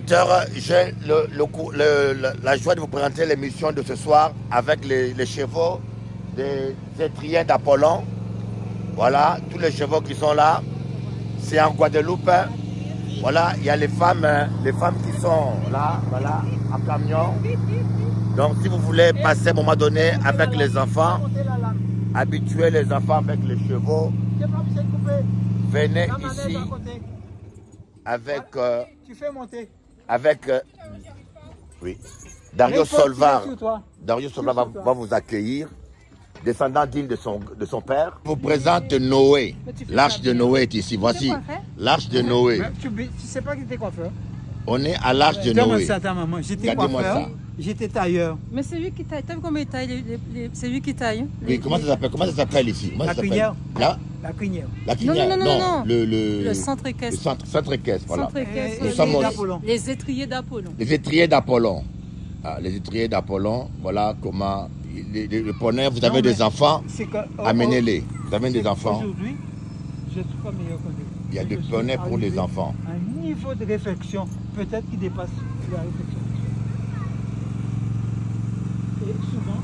téléspectateurs, j'ai la joie de vous présenter l'émission de ce soir avec les chevaux des étriens d'Apollon. Voilà, tous les chevaux qui sont là. C'est en Guadeloupe. Voilà, il y a les femmes qui sont là, voilà, en camion. Donc si vous voulez passer un moment donné avec les enfants, habituer les enfants avec les chevaux, venez ici avec oui, Dario Solvar. Dario Solvar va vous accueillir, descendant digne de son père. Je vous présente Noé. L'arche de Noé est ici. Voici l'arche de Noé. Tu sais pas qui était coiffeur? On est à l'arche de Noé. J'étais coiffeur, j'étais tailleur. Mais c'est lui qui taille. T'as vu comment il taille? C'est lui qui taille. Oui, comment ça s'appelle ici? La crinière. Là? La crinière. La crinière. Non. Le centre équestre. Le centre équestre, voilà. Les étriers d'Apollon. Les étriers d'Apollon. Ah, les étriers d'Apollon, voilà comment... Le poney, vous avez des enfants, amenez-les. Vous avez des enfants. Aujourd'hui, je suis pas meilleur que lui. Il y a des poneys pour les enfants. Un niveau de réflexion, peut-être qui dépasse la réflexion. Et souvent,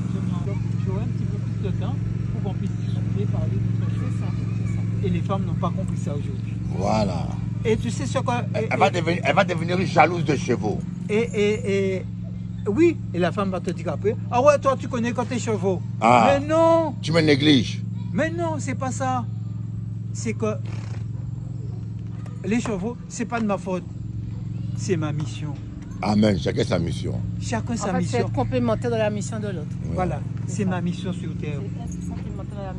j'aurais un petit peu plus de temps pour qu'on puisse discuter, parler d'autres choses. Et les femmes n'ont pas compris ça aujourd'hui. Voilà. Et tu sais ce que... Elle va devenir jalouse de chevaux. Oui, et la femme va te dire après, ah ouais, toi tu connais quand tes chevaux. Ah, mais non. Tu me négliges. Mais non, c'est pas ça. C'est que les chevaux, c'est pas de ma faute. C'est ma mission. Amen, chacun sa mission. Chacun sa C'est mission. être complémentaire de la mission de l'autre. Ouais. Voilà, c'est ma mission sur Terre.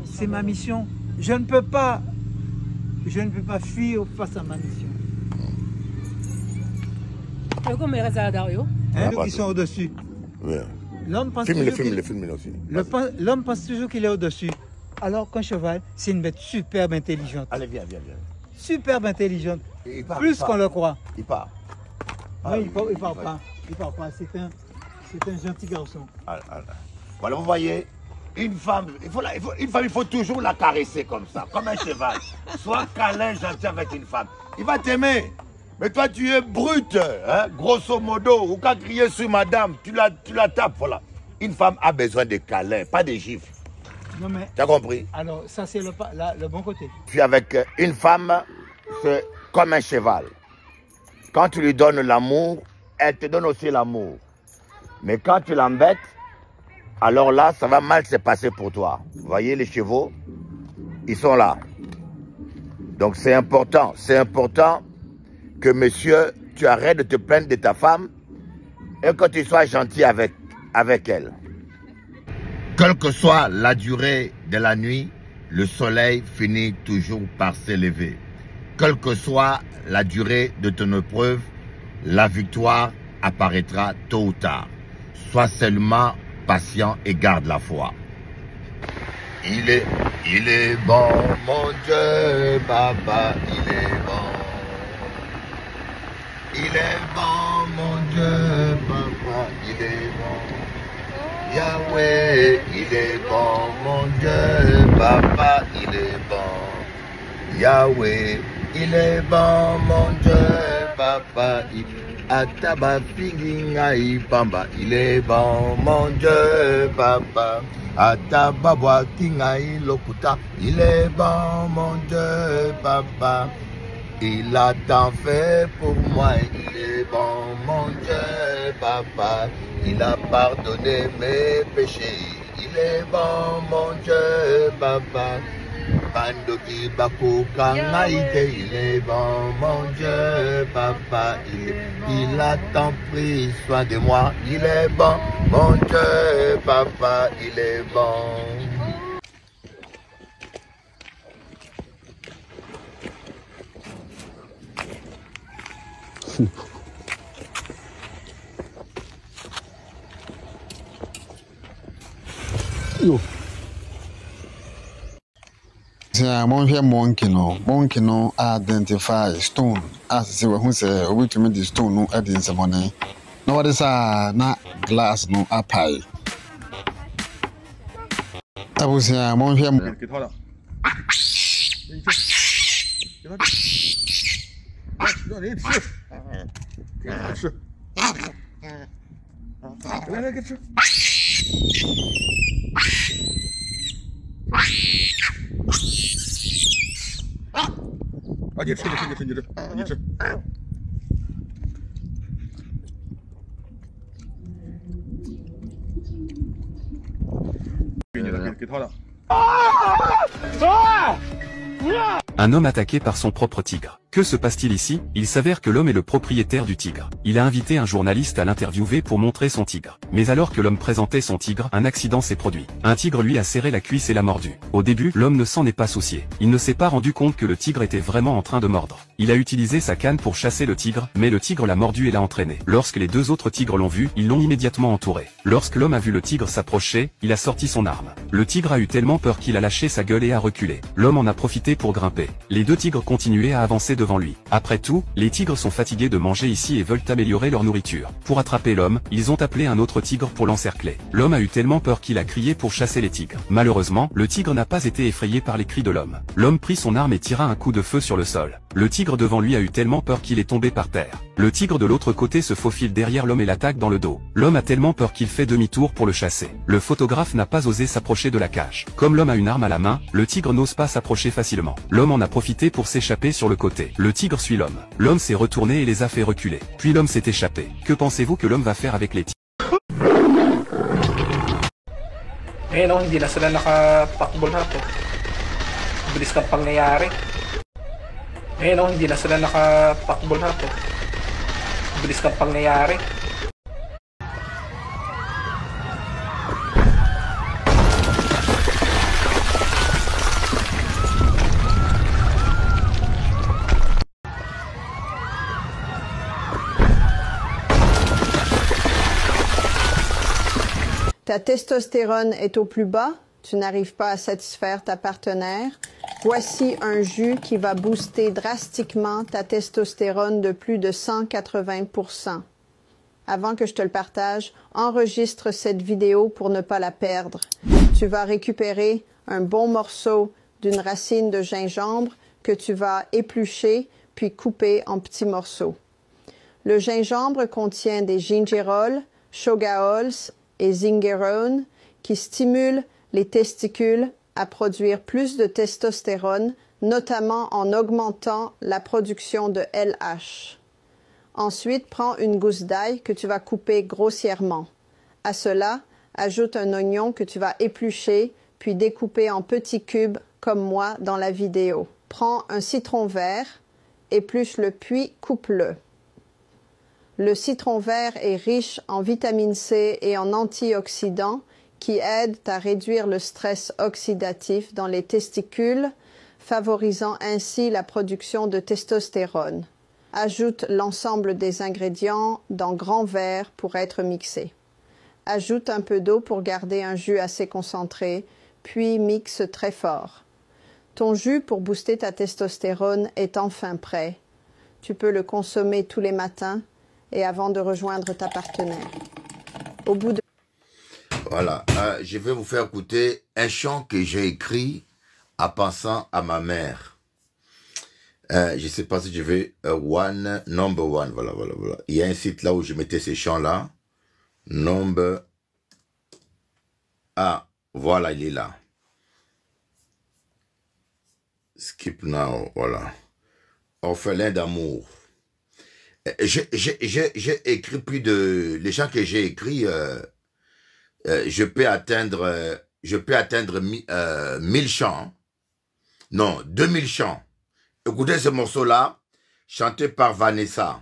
C'est ma mission. mission. Je ne peux pas fuir face à ma mission. Comment il reste à Dario? Hein, qui sont au-dessus. Ouais. L'homme pense aussi. L'homme pense toujours qu'il est au-dessus. Alors qu'un cheval, c'est une bête superbe intelligente. Allez, viens. Superbe intelligente. Plus qu'on le croit. Il part. Non, il part pas. Il part pas. C'est un gentil garçon. Voilà, vous voyez, une femme, il faut toujours la caresser comme ça, comme un cheval. Sois câlin, gentil avec une femme. Il va t'aimer. Mais toi, tu es brute, hein? Grosso modo, ou quand crier sur madame, tu la tapes, voilà. Une femme a besoin de câlins, pas de gifles. Non mais... Tu as compris? Alors, ça c'est le bon côté. Puis avec une femme, c'est comme un cheval. Quand tu lui donnes l'amour, elle te donne aussi l'amour. Mais quand tu l'embêtes, alors là, ça va mal se passer pour toi. Vous voyez les chevaux? Ils sont là. Donc c'est important que monsieur, tu arrêtes de te plaindre de ta femme et que tu sois gentil avec elle. Quelle que soit la durée de la nuit, le soleil finit toujours par s'élever. Quelle que soit la durée de ton épreuve, la victoire apparaîtra tôt ou tard. Sois seulement patient et garde la foi. Il est bon, mon Dieu, papa, il est bon. Il est bon, mon Dieu, papa, il est bon. Yahweh, il est bon, mon Dieu, papa, il est bon. Yahweh, il est bon, mon Dieu, papa, il est bon. Ataba Figinga Ipamba, il est bon, mon Dieu, papa. Ataba Boakinga Lokuta, il est bon, mon Dieu, papa. Il a tant fait pour moi, il est bon, mon Dieu, papa. Il a pardonné mes péchés, il est bon, mon Dieu, papa. Bandoki Bakuka Naïte, il est bon, mon Dieu, papa. Il a tant pris soin de moi, il est bon, mon Dieu, papa, il est bon. Yo. Monkey no identify stone as say we say we to me the stone no add in some money. No what is na glass no apai. Abusi monhwe Un homme attaqué par son propre tigre. Que se passe-t-il ici? Il s'avère que l'homme est le propriétaire du tigre. Il a invité un journaliste à l'interviewer pour montrer son tigre. Mais alors que l'homme présentait son tigre, un accident s'est produit. Un tigre lui a serré la cuisse et l'a mordu. Au début, l'homme ne s'en est pas soucié. Il ne s'est pas rendu compte que le tigre était vraiment en train de mordre. Il a utilisé sa canne pour chasser le tigre, mais le tigre l'a mordu et l'a entraîné. Lorsque les deux autres tigres l'ont vu, ils l'ont immédiatement entouré. Lorsque l'homme a vu le tigre s'approcher, il a sorti son arme. Le tigre a eu tellement peur qu'il a lâché sa gueule et a reculé. L'homme en a profité pour grimper. Les deux tigres continuaient à avancer devant lui. Après tout, les tigres sont fatigués de manger ici et veulent améliorer leur nourriture. Pour attraper l'homme, ils ont appelé un autre tigre pour l'encercler. L'homme a eu tellement peur qu'il a crié pour chasser les tigres. Malheureusement, le tigre n'a pas été effrayé par les cris de l'homme. L'homme prit son arme et tira un coup de feu sur le sol. Le tigre devant lui a eu tellement peur qu'il est tombé par terre. Le tigre de l'autre côté se faufile derrière l'homme et l'attaque dans le dos. L'homme a tellement peur qu'il fait demi-tour pour le chasser. Le photographe n'a pas osé s'approcher de la cage. Comme l'homme a une arme à la main, le tigre n'ose pas s'approcher facilement. L'homme en a profité pour s'échapper sur le côté. Le tigre suit l'homme. L'homme s'est retourné et les a fait reculer. Puis l'homme s'est échappé. Que pensez-vous que l'homme va faire avec les tigres? Eh no, hindi na sila nakatakbo na to. Bilis ng pangyayari. Eh no, hindi na sila nakatakbo na to. Bilis ng pangyayari. Ta testostérone est au plus bas, tu n'arrives pas à satisfaire ta partenaire. Voici un jus qui va booster drastiquement ta testostérone de plus de 180%. Avant que je te le partage, enregistre cette vidéo pour ne pas la perdre. Tu vas récupérer un bon morceau d'une racine de gingembre que tu vas éplucher puis couper en petits morceaux. Le gingembre contient des gingerols, shogaols et zingerone qui stimulent les testicules à produire plus de testostérone, notamment en augmentant la production de LH. Ensuite, prends une gousse d'ail que tu vas couper grossièrement. À cela, ajoute un oignon que tu vas éplucher puis découper en petits cubes comme moi dans la vidéo. Prends un citron vert, épluche-le puis coupe-le. Le citron vert est riche en vitamine C et en antioxydants qui aident à réduire le stress oxydatif dans les testicules, favorisant ainsi la production de testostérone. Ajoute l'ensemble des ingrédients dans grand verre pour être mixé. Ajoute un peu d'eau pour garder un jus assez concentré, puis mixe très fort. Ton jus pour booster ta testostérone est enfin prêt. Tu peux le consommer tous les matins et avant de rejoindre ta partenaire. Au bout de... Voilà, je vais vous faire écouter un chant que j'ai écrit en pensant à ma mère. Je ne sais pas si je vais... number one, voilà. Il y a un site là où je mettais ces chants-là. Number... Ah, voilà, il est là. Skip now, voilà. Orphelin d'amour. J'ai écrit plus de... Les chants que j'ai écrits, je peux atteindre 1000 chants. Non, 2000 chants. Écoutez ce morceau-là, chanté par Vanessa.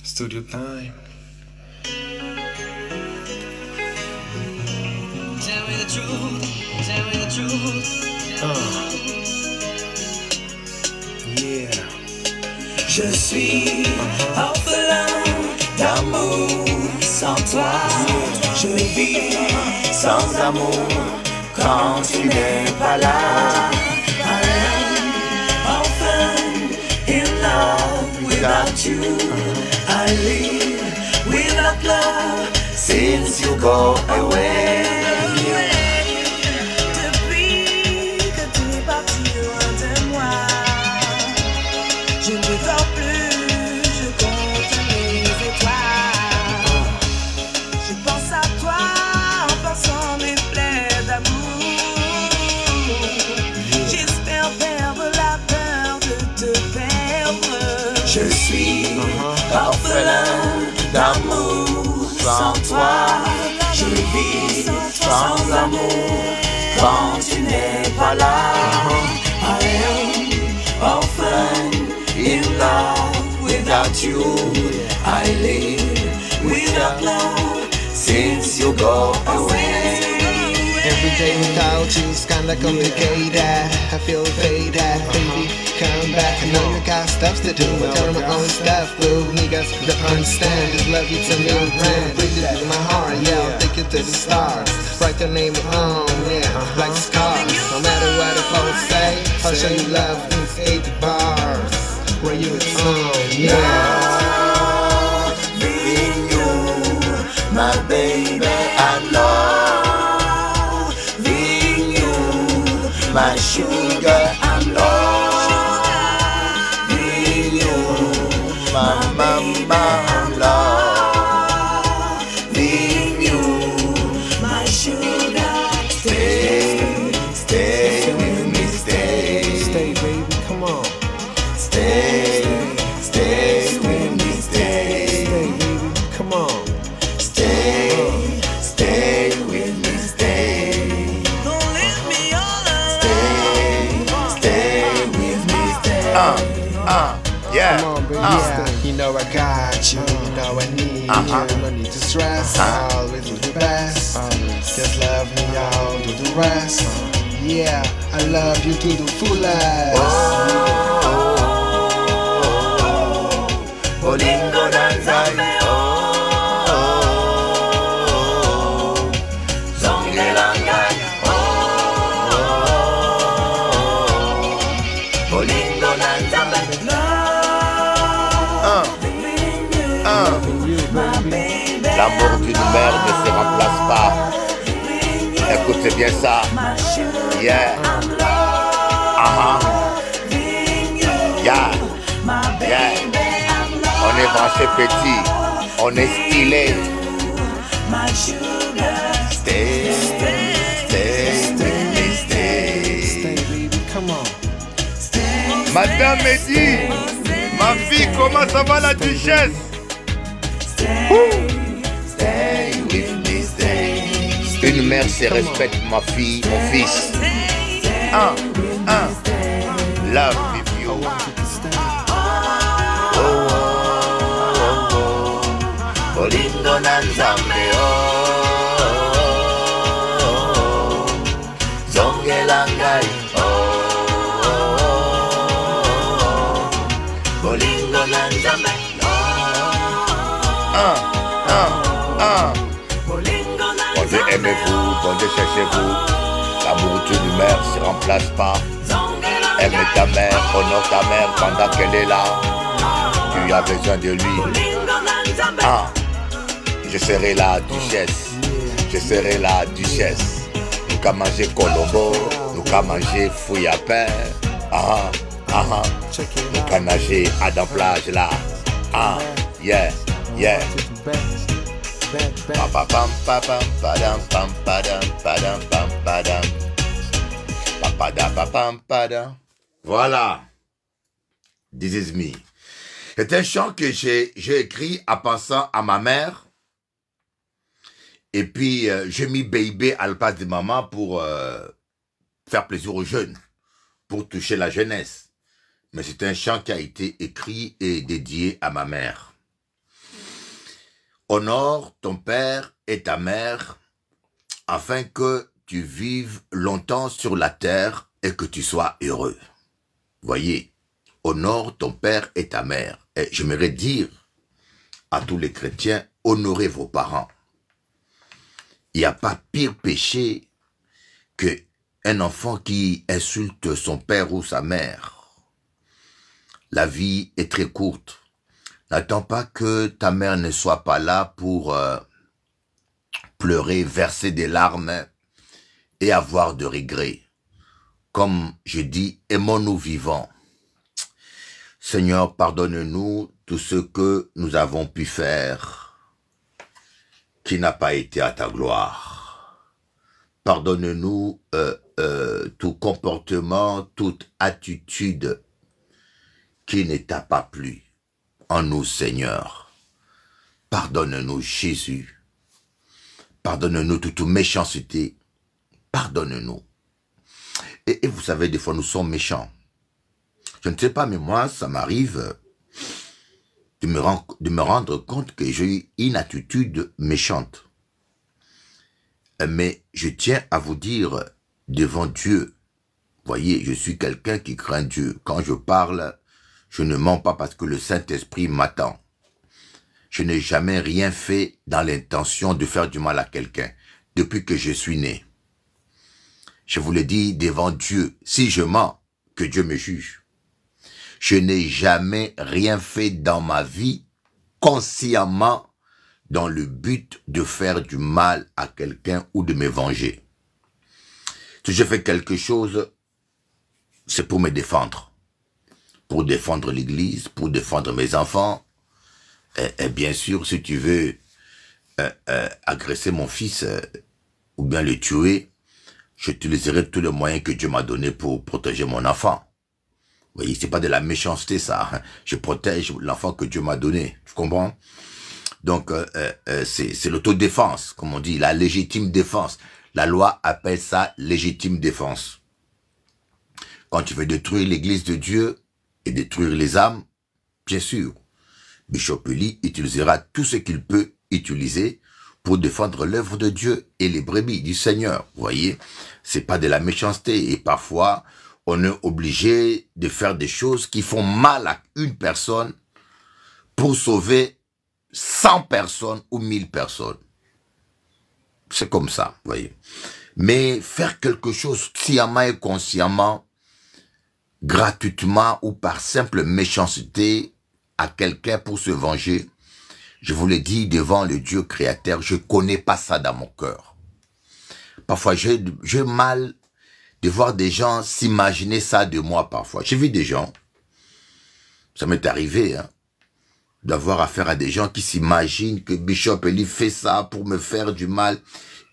Studio time. Tell me the truth, tell me the truth. Yeah. Je suis orphelin d'amour sans toi. Je vis sans amour quand tu n'es pas là. I am orphan in love without you. I live without love since you go away. Depuis que tu es parti loin de moi, Je suis orphelin d'amour sans toi. Je vis sans amour quand tu n'es pas là. I am orphan in love without you. I live without love since you go away. Every day without you's kinda complicated. I feel faded, baby, come back. I know you got stuff to do, I tell my own stuff, boo. Niggas don't understand this love, it's a new brand. Put it in my heart, yeah, I'll take it to the stars. Write your name on, yeah, like scars. No matter what the folks say, I'll show you love in 80 bars. Where you it's on, yeah. Loving you, my baby, I love. My sugar, I'm loving you. My mama, I'm loving you. My sugar, stay, stay with me, stay. Stay, baby, come on. Stay, stay with me, stay. Stay, baby, come on. Stay, stay with me, stay. Don't leave me alone. Yeah. Come on, baby, yeah. You know I got you, you know I need you. No need to stress, I'll always do the best. Just love me, I'll do the rest. Yeah, I love you to the fullest. Bolingo danzai, zongelangai, bolingo danzai. L'amour d'une mère ne se remplace pas. Écoutez bien ça. Yeah. Yeah. Yeah. On est branché petit. On est stylé. Stay, stay, stay. Stay, baby, come on. Madame Mehdi, ma fille, comment ça va la duchesse? Une mère se respecte, ma fille, mon fils. Love with you. Bolingo na nzambe, zongela ngai, bolingo na nzambe. Bon Dieu aimez-vous, bon Dieu cherchez-vous. L'amour d'une mère se remplace pas. Aime ta mère, honore ta mère pendant qu'elle est là. Tu as besoin de lui. Je serai la duchesse. Je serai la duchesse. Nous qu'à manger colombo, nous qu'à manger fouille à pain. Nous qu'à nager à la plage là. Yeah, yeah. Voilà. This is me. C'est un chant que j'ai écrit en pensant à ma mère. Et puis, j'ai mis Baby à la place de maman pour faire plaisir aux jeunes, pour toucher la jeunesse. Mais c'est un chant qui a été écrit et dédié à ma mère. Honore ton père et ta mère, afin que tu vives longtemps sur la terre et que tu sois heureux. Voyez, honore ton père et ta mère. Et j'aimerais dire à tous les chrétiens, honorez vos parents. Il n'y a pas pire péché qu'un enfant qui insulte son père ou sa mère. La vie est très courte. N'attends pas que ta mère ne soit pas là pour pleurer, verser des larmes et avoir de regrets. Comme je dis, aimons-nous vivants. Seigneur, pardonne-nous tout ce que nous avons pu faire qui n'a pas été à ta gloire. Pardonne-nous tout comportement, toute attitude qui ne t'a pas plu. en nous, Seigneur. Pardonne-nous, Jésus. Pardonne-nous toute méchanceté. Pardonne-nous. Et vous savez, des fois, nous sommes méchants. Je ne sais pas, mais moi, ça m'arrive de me rendre compte que j'ai eu une attitude méchante. Mais je tiens à vous dire devant Dieu, voyez, je suis quelqu'un qui craint Dieu. Quand je parle, je ne mens pas parce que le Saint-Esprit m'attend. Je n'ai jamais rien fait dans l'intention de faire du mal à quelqu'un depuis que je suis né. Je vous le dis devant Dieu, si je mens, que Dieu me juge. Je n'ai jamais rien fait dans ma vie consciemment dans le but de faire du mal à quelqu'un ou de me venger. Si je fais quelque chose, c'est pour me défendre. Pour défendre l'Église, pour défendre mes enfants. Et bien sûr, si tu veux agresser mon fils ou bien le tuer, j'utiliserai tous les moyens que Dieu m'a donnés pour protéger mon enfant. Vous voyez, c'est pas de la méchanceté ça. Je protège l'enfant que Dieu m'a donné. Tu comprends? Donc, c'est l'autodéfense, comme on dit, la légitime défense. La loi appelle ça légitime défense. Quand tu veux détruire l'église de Dieu et détruire les âmes, bien sûr, Bishop Eli utilisera tout ce qu'il peut utiliser pour défendre l'œuvre de Dieu et les brebis du Seigneur. Vous voyez, c'est pas de la méchanceté. Et parfois, on est obligé de faire des choses qui font mal à une personne pour sauver 100 personnes ou 1000 personnes. C'est comme ça, vous voyez. Mais faire quelque chose sciemment et consciemment, gratuitement ou par simple méchanceté à quelqu'un pour se venger, je vous le dis devant le Dieu créateur, je connais pas ça dans mon cœur. Parfois, j'ai mal de voir des gens s'imaginer ça de moi parfois. J'ai vu des gens, ça m'est arrivé, hein, d'avoir affaire à des gens qui s'imaginent que Bishop Eli fait ça pour me faire du mal.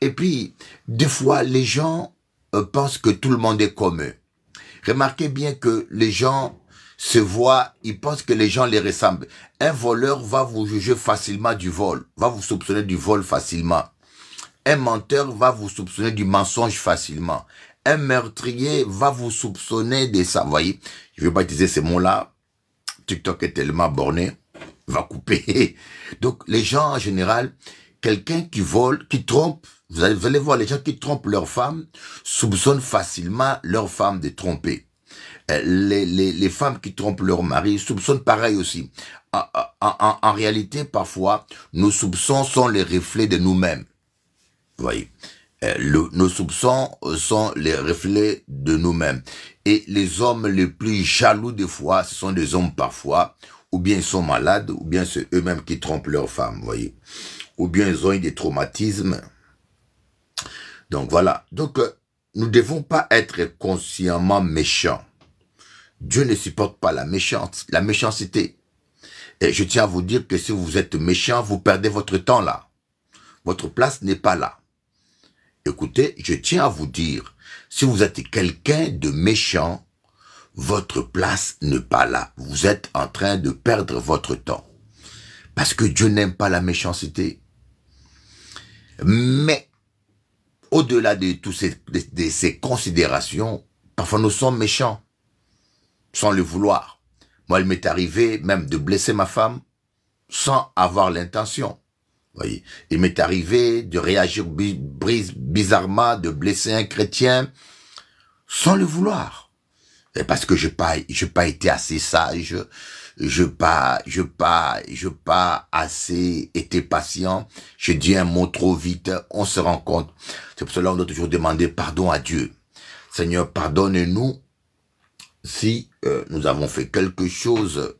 Et puis, des fois, les gens pensent que tout le monde est comme eux. Remarquez bien que les gens se voient, ils pensent que les gens les ressemblent. Un voleur va vous juger facilement du vol, va vous soupçonner du vol facilement. Un menteur va vous soupçonner du mensonge facilement. Un meurtrier va vous soupçonner de ça. Vous voyez, je ne vais pas utiliser ces mots-là. TikTok est tellement borné. Va couper. Donc, les gens, en général, quelqu'un qui vole, qui trompe, vous allez voir, les gens qui trompent leur femme, soupçonnent facilement leur femme de tromper. Les femmes qui trompent leur mari soupçonnent pareil aussi. En réalité, parfois, nos soupçons sont les reflets de nous-mêmes. Vous voyez, nos soupçons sont les reflets de nous-mêmes. Et les hommes les plus jaloux des fois, ce sont des hommes parfois, ou bien ils sont malades, ou bien c'est eux-mêmes qui trompent leur femme, vous voyez. Ou bien ils ont eu des traumatismes. Donc voilà. Donc, nous ne devons pas être consciemment méchants. Dieu ne supporte pas la méchanceté. Et je tiens à vous dire que si vous êtes méchant, vous perdez votre temps là. Votre place n'est pas là. Écoutez, je tiens à vous dire, si vous êtes quelqu'un de méchant, votre place n'est pas là. Vous êtes en train de perdre votre temps. Parce que Dieu n'aime pas la méchanceté. Mais, au-delà de toutes ces considérations, parfois nous sommes méchants, sans le vouloir. Moi, il m'est arrivé même de blesser ma femme, sans avoir l'intention. Voyez, il m'est arrivé de réagir bizarrement, de blesser un chrétien, sans le vouloir. Et parce que j'ai pas été assez sage, j'ai pas assez été patient, j'ai dit un mot trop vite, on se rend compte. C'est pour cela qu'on doit toujours demander pardon à Dieu. Seigneur, pardonne-nous si nous avons fait quelque chose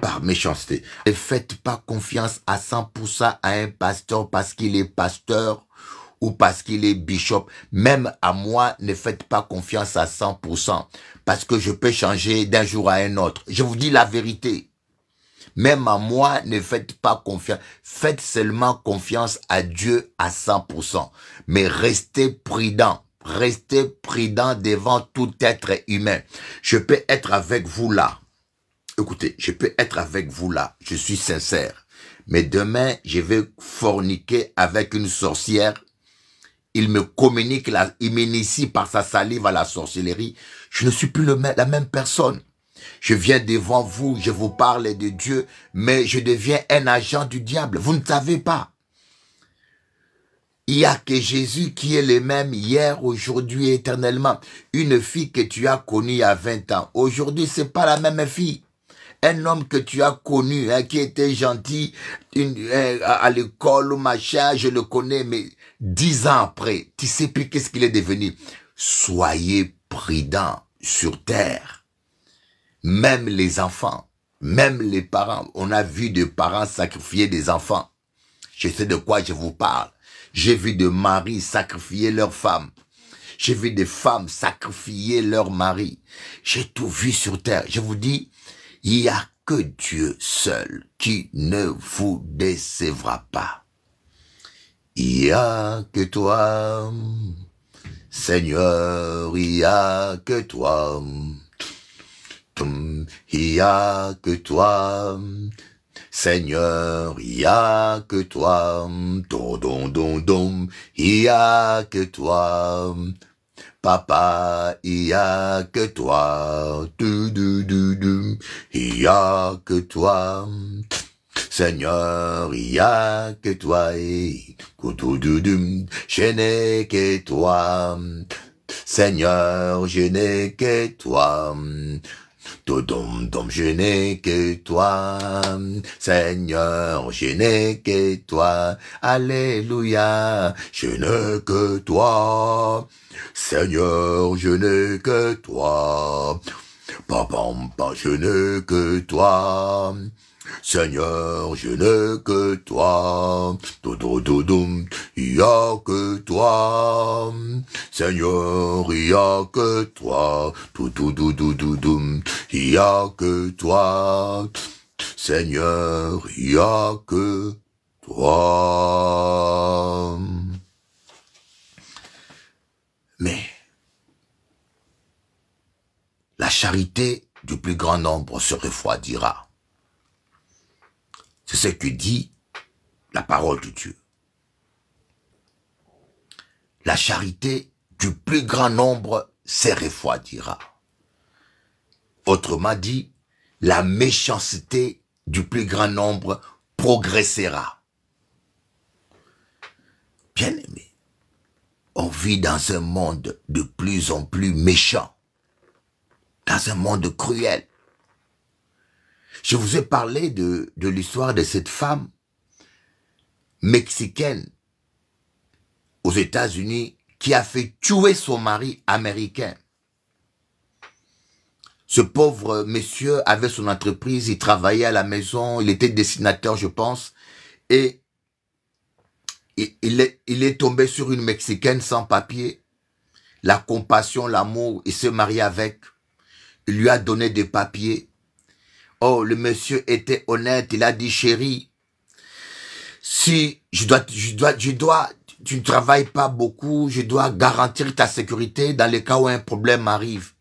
par méchanceté. Ne faites pas confiance à 100% à un pasteur parce qu'il est pasteur ou parce qu'il est bishop. Même à moi, ne faites pas confiance à 100% parce que je peux changer d'un jour à un autre. Je vous dis la vérité. Même à moi, ne faites pas confiance. Faites seulement confiance à Dieu à 100%. Mais restez prudent. Restez prudent devant tout être humain. Je peux être avec vous là. écoutez, je peux être avec vous là, je suis sincère. Mais demain, je vais forniquer avec une sorcière. Il me communique, il m'initie par sa salive à la sorcellerie. Je ne suis plus la même personne. Je viens devant vous, je vous parle de Dieu, mais je deviens un agent du diable. Vous ne savez pas. Il n'y a que Jésus qui est le même hier, aujourd'hui, éternellement. Une fille que tu as connue à 20 ans, aujourd'hui, c'est pas la même fille. Un homme que tu as connu, qui était gentil à l'école ou machin, je le connais, mais 10 ans après, tu sais plus qu'est-ce qu'il est devenu. Soyez prudents sur terre. Même les enfants, même les parents. On a vu des parents sacrifier des enfants. Je sais de quoi je vous parle. J'ai vu des maris sacrifier leurs femmes. J'ai vu des femmes sacrifier leurs maris. J'ai tout vu sur terre. Je vous dis, il n'y a que Dieu seul qui ne vous décevra pas. Il n'y a que toi, Seigneur, il n'y a que toi. Il n'y a que toi, Seigneur, il n'y a que toi. Il n'y a que toi. Papa, il n'y a que toi. Il n'y a que toi. Seigneur, il n'y a que toi. Je n'ai que toi. Seigneur, je n'ai que toi. Je n'ai que toi, Seigneur, je n'ai que toi, Alléluia, je n'ai que toi, Seigneur, je n'ai que toi, Papa, je n'ai que toi, Seigneur, je n'ai que toi, il n'y a que toi, Seigneur, il n'y a que toi, il n'y a que toi, Seigneur, il n'y a que toi. Mais la charité du plus grand nombre se refroidira. C'est ce que dit la parole de Dieu. La charité du plus grand nombre se refroidira. Autrement dit, la méchanceté du plus grand nombre progressera. Bien-aimés, on vit dans un monde de plus en plus méchant, dans un monde cruel. Je vous ai parlé de l'histoire de cette femme mexicaine aux États-Unis qui a fait tuer son mari américain. Ce pauvre monsieur avait son entreprise, il travaillait à la maison, il était dessinateur, je pense, et il est tombé sur une Mexicaine sans papier. La compassion, l'amour, il s'est marié avec, il lui a donné des papiers. Oh, le monsieur était honnête, il a dit, chérie, si tu ne travailles pas beaucoup, je dois garantir ta sécurité dans le cas où un problème arrive.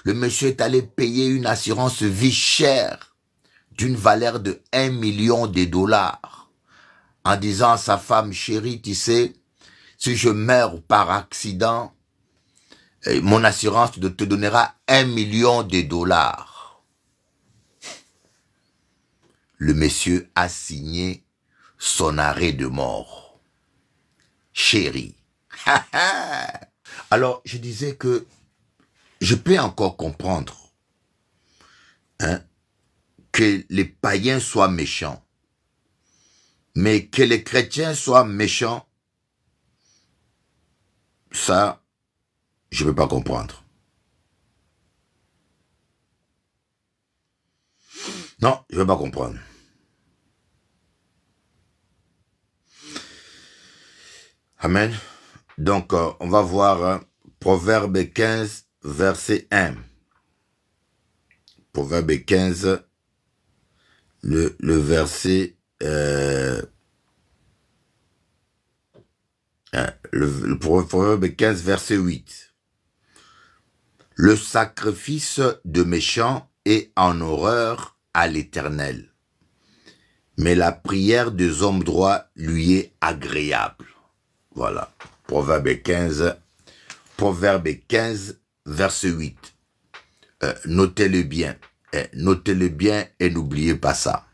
Le monsieur est allé payer une assurance vie chère d'une valeur de 1 million de dollars en disant à sa femme, chérie, tu sais, si je meurs par accident, mon assurance te donnera 1 million de dollars. Le monsieur a signé son arrêt de mort. Chérie. Alors, je disais que je peux encore comprendre que les païens soient méchants. Mais que les chrétiens soient méchants, ça, je ne peux pas comprendre. Non, je ne peux pas comprendre. Amen. Donc, on va voir Proverbe 15, verset 1. Proverbe 15, le verset... le Proverbe 15, verset 8. Le sacrifice de méchants est en horreur à l'Éternel, mais la prière des hommes droits lui est agréable. Voilà. Proverbe 15, verset 8. Notez-le bien. Notez-le bien et n'oubliez pas ça.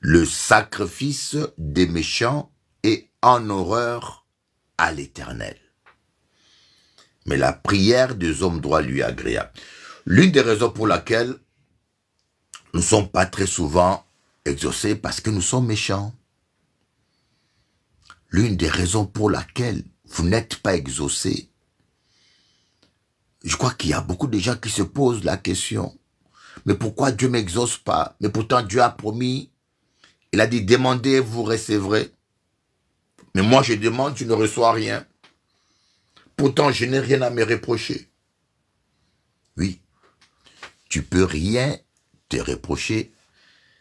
Le sacrifice des méchants est en horreur à l'Éternel, mais la prière des hommes droits lui est agréable. L'une des raisons pour laquelle nous ne sommes pas très souvent exaucés, parce que nous sommes méchants. L'une des raisons pour laquelle vous n'êtes pas exaucés, je crois qu'il y a beaucoup de gens qui se posent la question, mais pourquoi Dieu ne m'exauce pas? Mais pourtant Dieu a promis, il a dit demandez, vous recevrez. Mais moi je demande, je ne reçois rien. Pourtant je n'ai rien à me reprocher. Oui, tu peux rien te reprocher,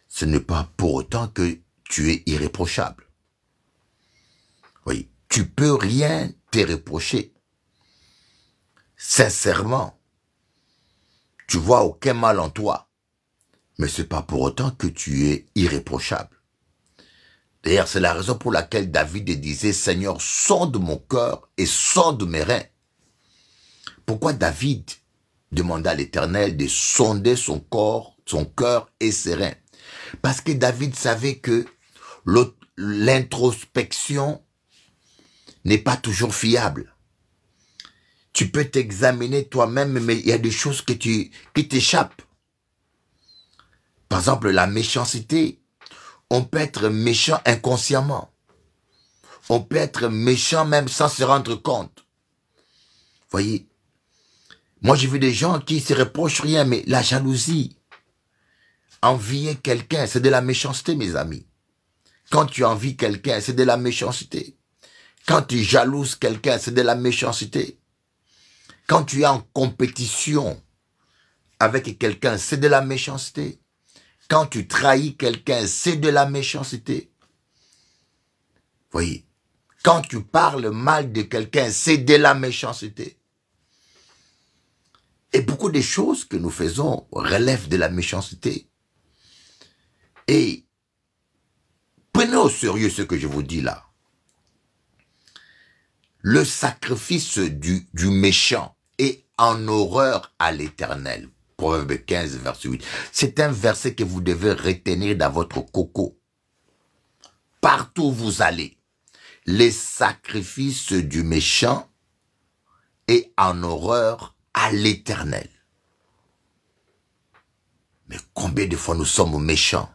ce n'est pas pour autant que tu es irréprochable. Oui, tu peux rien te reprocher. Sincèrement, tu vois aucun mal en toi, mais ce n'est pas pour autant que tu es irréprochable. D'ailleurs, c'est la raison pour laquelle David disait, Seigneur, sonde mon cœur et sonde mes reins. Pourquoi David demanda à l'Éternel de sonder son corps, son cœur et ses reins? Parce que David savait que l'introspection n'est pas toujours fiable. Tu peux t'examiner toi-même, mais il y a des choses qui t'échappent. Par exemple, la méchanceté. On peut être méchant inconsciemment. On peut être méchant même sans se rendre compte. Voyez, moi j'ai vu des gens qui se reprochent rien, mais la jalousie, envier quelqu'un, c'est de la méchanceté, mes amis. Quand tu envies quelqu'un, c'est de la méchanceté. Quand tu jalouses quelqu'un, c'est de la méchanceté. Quand tu es en compétition avec quelqu'un, c'est de la méchanceté. Quand tu trahis quelqu'un, c'est de la méchanceté. Voyez, quand tu parles mal de quelqu'un, c'est de la méchanceté. Et beaucoup de choses que nous faisons relèvent de la méchanceté. Et prenez au sérieux ce que je vous dis là. Le sacrifice du méchant est en horreur à l'Éternel. Proverbe 15, verset 8. C'est un verset que vous devez retenir dans votre coco. Partout où vous allez, les sacrifices du méchant est en horreur à l'Éternel. Mais combien de fois nous sommes méchants?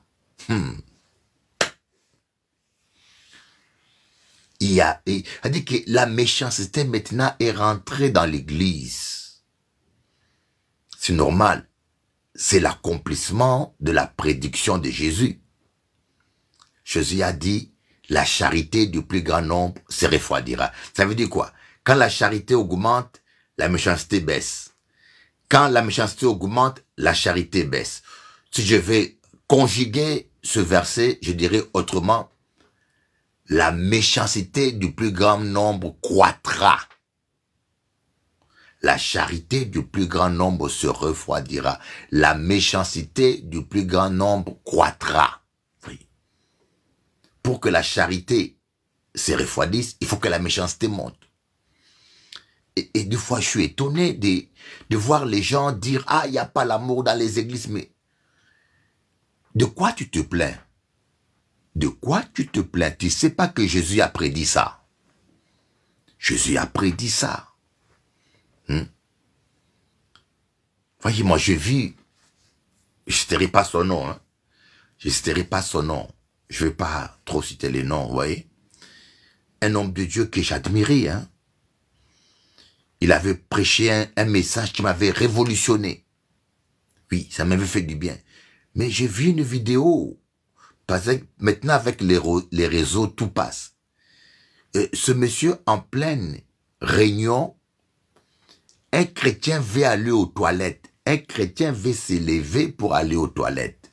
Il a dit que la méchanceté maintenant est rentrée dans l'Église. C'est normal. C'est l'accomplissement de la prédiction de Jésus. Jésus a dit, la charité du plus grand nombre se refroidira. Ça veut dire quoi? Quand la charité augmente, la méchanceté baisse. Quand la méchanceté augmente, la charité baisse. Si je vais conjuguer ce verset, je dirais autrement, la méchanceté du plus grand nombre croîtra. La charité du plus grand nombre se refroidira. La méchanceté du plus grand nombre croîtra. Oui. Pour que la charité se refroidisse, il faut que la méchanceté monte. Et des fois, je suis étonné de voir les gens dire « Ah, il n'y a pas l'amour dans les églises. » Mais de quoi tu te plains? De quoi tu te plains? Tu ne sais pas que Jésus a prédit ça. Jésus a prédit ça. Voyez, moi j'ai vu, je ne tairai pas son nom, hein. Je ne tairai pas son nom. Je ne vais pas trop citer les noms, vous voyez. Un homme de Dieu que j'admirais, hein. Il avait prêché un message qui m'avait révolutionné. Oui, ça m'avait fait du bien. Mais j'ai vu une vidéo, parce que maintenant avec les réseaux, tout passe. Ce monsieur en pleine réunion, un chrétien veut aller aux toilettes. Un chrétien veut s'élever pour aller aux toilettes.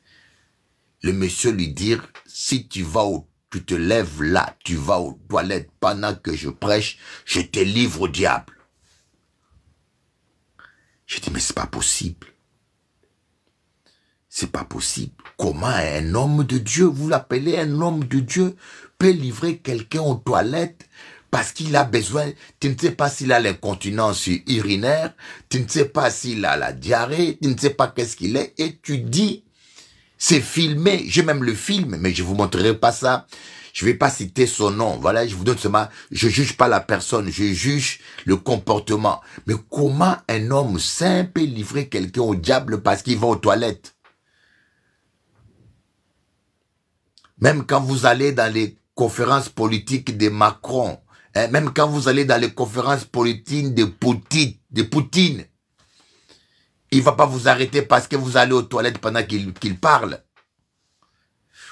Le monsieur lui dit, si tu te lèves là, tu vas aux toilettes pendant que je prêche, je te livre au diable. Je dis, mais c'est pas possible. C'est pas possible. Comment un homme de Dieu, vous l'appelez un homme de Dieu, peut livrer quelqu'un aux toilettes parce qu'il a besoin, tu ne sais pas s'il a l'incontinence urinaire, tu ne sais pas s'il a la diarrhée, tu ne sais pas qu'est-ce qu'il est, et tu dis, c'est filmé, j'ai même le film, mais je vous montrerai pas ça, je vais pas citer son nom, voilà, je vous donne seulement, je juge pas la personne, je juge le comportement. Mais comment un homme saint peut livrer quelqu'un au diable parce qu'il va aux toilettes? Même quand vous allez dans les conférences politiques de Macron, hein, même quand vous allez dans les conférences politiques de Poutine, il va pas vous arrêter parce que vous allez aux toilettes pendant qu'il parle.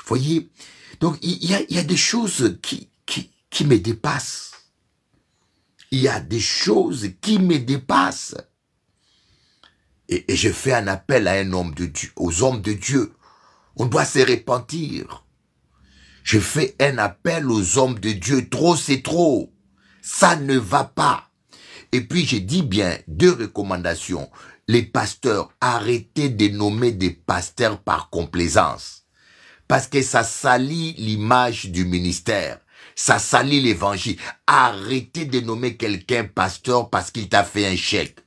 Voyez? Donc, il y a des choses qui me dépassent. Il y a des choses qui me dépassent. Et je fais un appel à un homme de Dieu, aux hommes de Dieu. On doit se repentir. Je fais un appel aux hommes de Dieu. Trop, c'est trop. Ça ne va pas. Et puis, je dis bien 2 recommandations. Les pasteurs, arrêtez de nommer des pasteurs par complaisance. Parce que ça salit l'image du ministère. Ça salit l'évangile. Arrêtez de nommer quelqu'un pasteur parce qu'il t'a fait un chèque.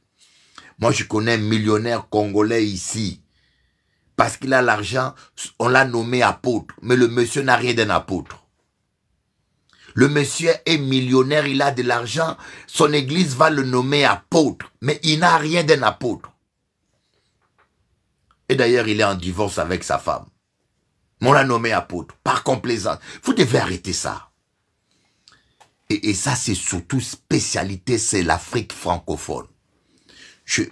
Moi, je connais un millionnaire congolais ici. Parce qu'il a l'argent, on l'a nommé apôtre. Mais le monsieur n'a rien d'un apôtre. Le monsieur est millionnaire, il a de l'argent. Son église va le nommer apôtre. Mais il n'a rien d'un apôtre. Et d'ailleurs, il est en divorce avec sa femme. On l'a nommé apôtre, par complaisance. Vous devez arrêter ça. Et ça, c'est surtout spécialité, c'est l'Afrique francophone.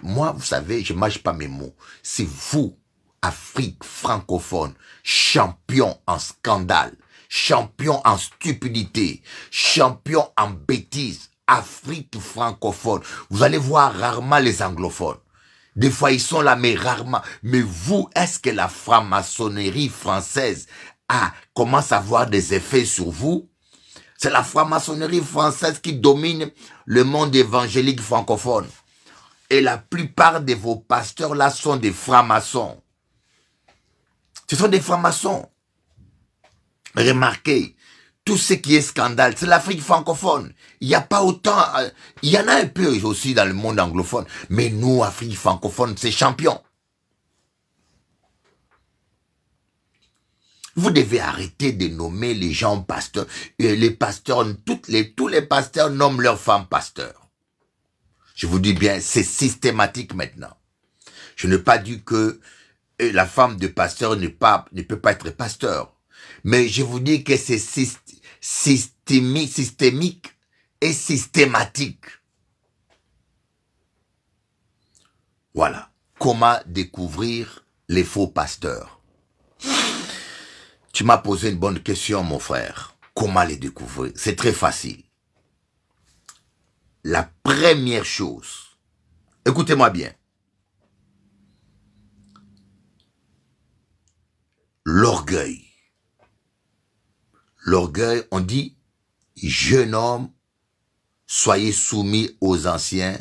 Moi, vous savez, je ne mâche pas mes mots. C'est vous, Afrique francophone, champion en scandale, champion en stupidité, champion en bêtise. Afrique francophone. Vous allez voir rarement les anglophones. Des fois, ils sont là, mais rarement. Mais vous, est-ce que la franc-maçonnerie française commence à avoir des effets sur vous? C'est la franc-maçonnerie française qui domine le monde évangélique francophone. Et la plupart de vos pasteurs là sont des francs-maçons. Ce sont des francs-maçons. Remarquez, tout ce qui est scandale, c'est l'Afrique francophone. Il n'y a pas autant... il y en a un peu aussi dans le monde anglophone. Mais nous, Afrique francophone, c'est champion. Vous devez arrêter de nommer les gens pasteurs. Les pasteurs, tous les pasteurs nomment leurs femmes pasteurs. Je vous dis bien, c'est systématique maintenant. Je n'ai pas dit que la femme de pasteur ne peut pas être pasteur. Mais je vous dis que c'est systémique et systématique. Voilà. Comment découvrir les faux pasteurs? Tu m'as posé une bonne question, mon frère. Comment les découvrir? C'est très facile. La première chose, écoutez-moi bien. L'orgueil. L'orgueil, on dit, jeune homme, soyez soumis aux anciens,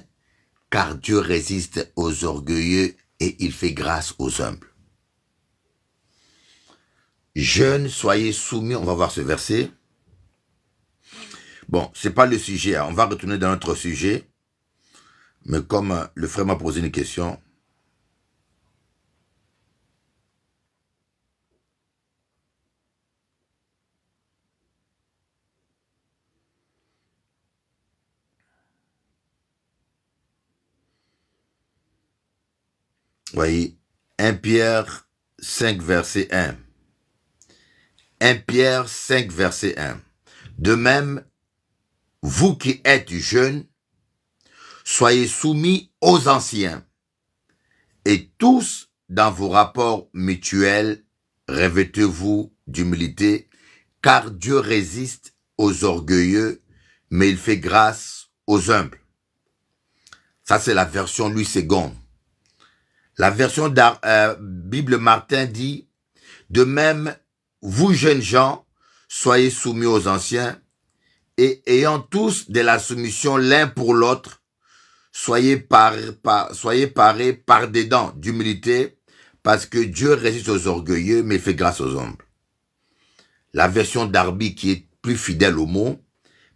car Dieu résiste aux orgueilleux et il fait grâce aux humbles. Jeunes, soyez soumis, on va voir ce verset. Bon, c'est pas le sujet, hein. On va retourner dans notre sujet. Mais comme le frère m'a posé une question, voyez, 1 Pierre 5, verset 1. 1 Pierre 5, verset 1. De même, vous qui êtes jeunes, soyez soumis aux anciens, et tous, dans vos rapports mutuels, revêtez-vous d'humilité, car Dieu résiste aux orgueilleux, mais il fait grâce aux humbles. Ça, c'est la version Louis II. La version Bible Martin dit, de même, vous jeunes gens, soyez soumis aux anciens, et ayant tous de la soumission l'un pour l'autre, soyez parés par dedans d'humilité, Parce que Dieu résiste aux orgueilleux, mais fait grâce aux humbles. La version Darby qui est plus fidèle au mot.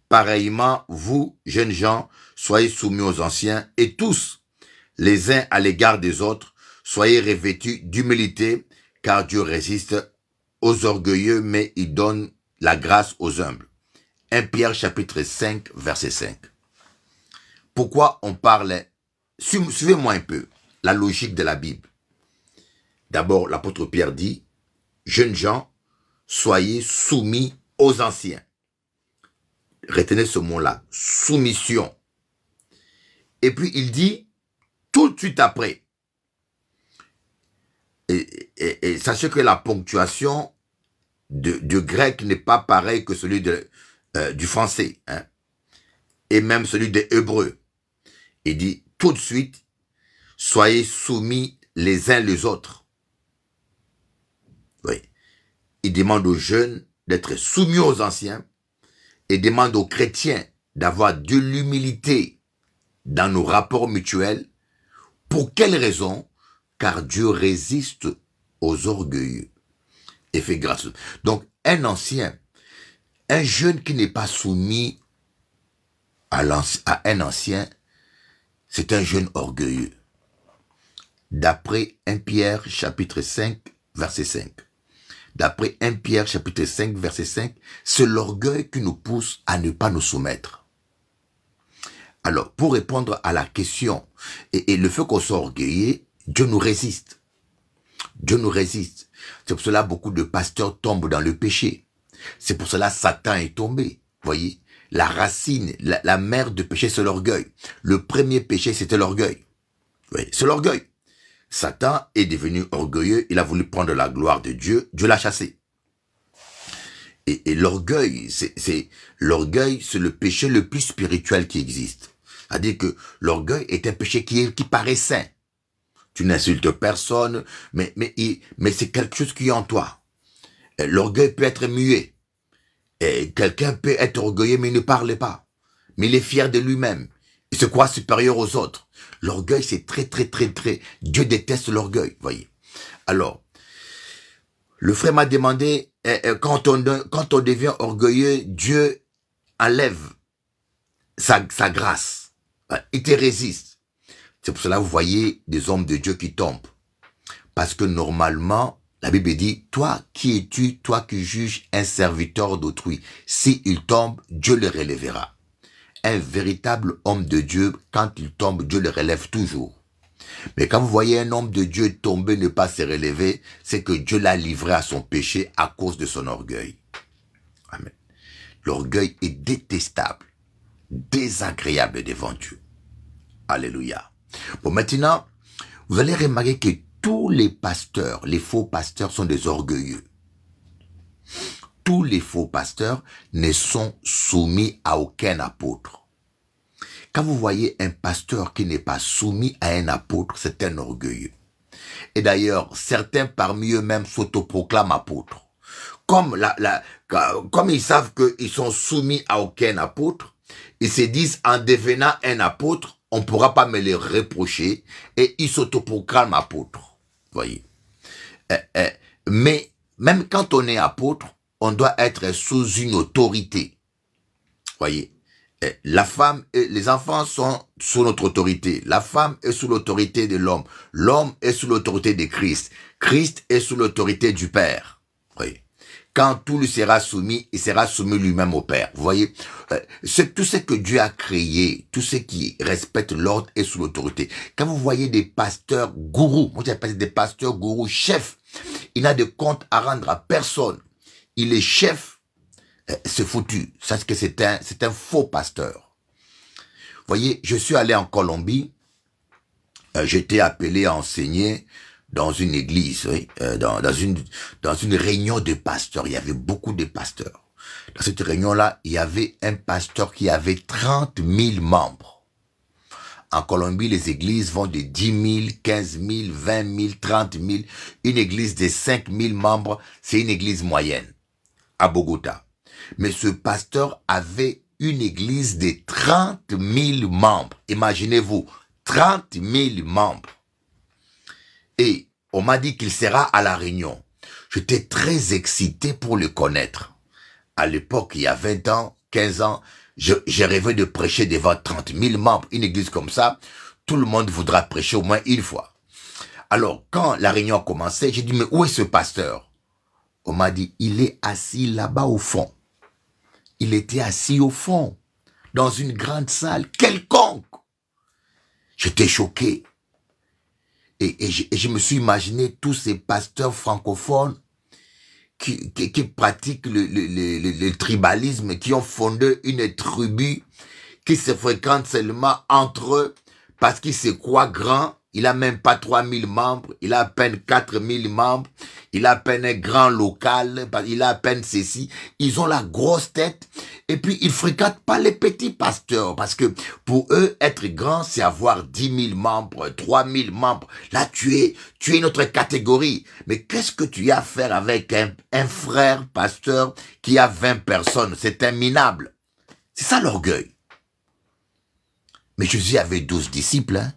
Pareillement, vous, jeunes gens, soyez soumis aux anciens et tous, les uns à l'égard des autres, soyez revêtus d'humilité, car Dieu résiste aux orgueilleux, mais il donne la grâce aux humbles. 1 Pierre chapitre 5, verset 5. Pourquoi on parle? Suivez-moi un peu la logique de la Bible. D'abord, l'apôtre Pierre dit, jeunes gens, soyez soumis aux anciens. Retenez ce mot-là, soumission. Et puis il dit, tout de suite après, et sachez que la ponctuation du grec n'est pas pareil que celui du français, hein, et même celui des Hébreux. Il dit, tout de suite, soyez soumis les uns les autres. Oui. Il demande aux jeunes d'être soumis aux anciens, et demande aux chrétiens d'avoir de l'humilité dans nos rapports mutuels. Pour quelle raison? Car Dieu résiste aux orgueilleux et fait grâce. Donc, un ancien, un jeune qui n'est pas soumis à un ancien, c'est un jeune orgueilleux. D'après 1 Pierre chapitre 5, verset 5. D'après 1 Pierre chapitre 5, verset 5, c'est l'orgueil qui nous pousse à ne pas nous soumettre. Alors, pour répondre à la question, et le fait qu'on soit orgueilleux, Dieu nous résiste. Dieu nous résiste. C'est pour cela que beaucoup de pasteurs tombent dans le péché. C'est pour cela que Satan est tombé. Voyez, la racine, la mère du péché, c'est l'orgueil. Le premier péché, c'était l'orgueil. C'est l'orgueil. Satan est devenu orgueilleux, il a voulu prendre la gloire de Dieu, Dieu l'a chassé. Et l'orgueil, c'est le péché le plus spirituel qui existe. C'est-à-dire que l'orgueil est un péché qui paraît sain. Tu n'insultes personne, mais c'est quelque chose qui est en toi. L'orgueil peut être muet. Quelqu'un peut être orgueilleux, mais il ne parle pas. Mais il est fier de lui-même. Il se croit supérieur aux autres. L'orgueil, c'est très. Dieu déteste l'orgueil, voyez. Alors, le frère m'a demandé, quand on devient orgueilleux, Dieu enlève sa grâce. Il te résiste. C'est pour cela que vous voyez des hommes de Dieu qui tombent. Parce que normalement, la Bible dit, toi, qui es-tu, toi qui juges un serviteur d'autrui? S'il tombe, Dieu le relèvera. Un véritable homme de Dieu, quand il tombe, Dieu le relève toujours. Mais quand vous voyez un homme de Dieu tomber, ne pas se relever, c'est que Dieu l'a livré à son péché à cause de son orgueil. Amen. L'orgueil est détestable, désagréable devant Dieu. Alléluia. Bon, maintenant, vous allez remarquer que tous les pasteurs, les faux pasteurs sont des orgueilleux. Tous les faux pasteurs ne sont soumis à aucun apôtre. Quand vous voyez un pasteur qui n'est pas soumis à un apôtre, c'est un orgueilleux. Et d'ailleurs, certains parmi eux-mêmes s'autoproclament apôtres. Comme ils savent qu'ils sont soumis à aucun apôtre, ils se disent en devenant un apôtre, on ne pourra pas me les reprocher, et ils s'autoproclament apôtres. Voyez. Mais même quand on est apôtre, on doit être sous une autorité. Voyez, la femme et les enfants sont sous notre autorité. La femme est sous l'autorité de l'homme. L'homme est sous l'autorité de Christ. Christ est sous l'autorité du Père. Voyez. Quand tout lui sera soumis, il sera soumis lui-même au Père. Vous voyez, tout ce que Dieu a créé, tout ce qui respecte l'ordre est sous l'autorité. Quand vous voyez des pasteurs gourous, moi j'appelle des pasteurs gourous, chefs, il n'a de compte à rendre à personne. Il est chef, c'est foutu. Sachez que c'est un faux pasteur. Vous voyez, je suis allé en Colombie, j'étais appelé à enseigner dans une église, oui, dans une réunion de pasteurs. Il y avait beaucoup de pasteurs. Dans cette réunion-là, il y avait un pasteur qui avait 30 000 membres. En Colombie, les églises vont de 10 000, 15 000, 20 000, 30 000. Une église de 5 000 membres, c'est une église moyenne à Bogota. Mais ce pasteur avait une église de 30 000 membres. Imaginez-vous, 30 000 membres. Et on m'a dit qu'il sera à La Réunion. J'étais très excité pour le connaître. À l'époque, il y a 20 ans, 15 ans, j'ai rêvé de prêcher devant 30 000 membres. Une église comme ça, tout le monde voudra prêcher au moins une fois. Alors, quand la réunion a commencé, j'ai dit, mais où est ce pasteur? On m'a dit, il est assis là-bas au fond. Il était assis au fond, dans une grande salle quelconque. J'étais choqué. Et je me suis imaginé tous ces pasteurs francophones qui pratiquent le tribalisme, qui ont fondé une tribu, qui se fréquentent seulement entre eux, parce qu'ils se croient grands. Il a même pas 3000 membres, il a à peine 4000 membres, il a à peine un grand local, il a à peine ceci. Ils ont la grosse tête et puis ils fréquentent pas les petits pasteurs parce que pour eux, être grand, c'est avoir 10 000 membres, 3000 membres. Là, tu es une autre catégorie. Mais qu'est-ce que tu as à faire avec un frère pasteur qui a 20 personnes? C'est un minable. C'est ça l'orgueil. Mais Jésus avait 12 disciples, hein.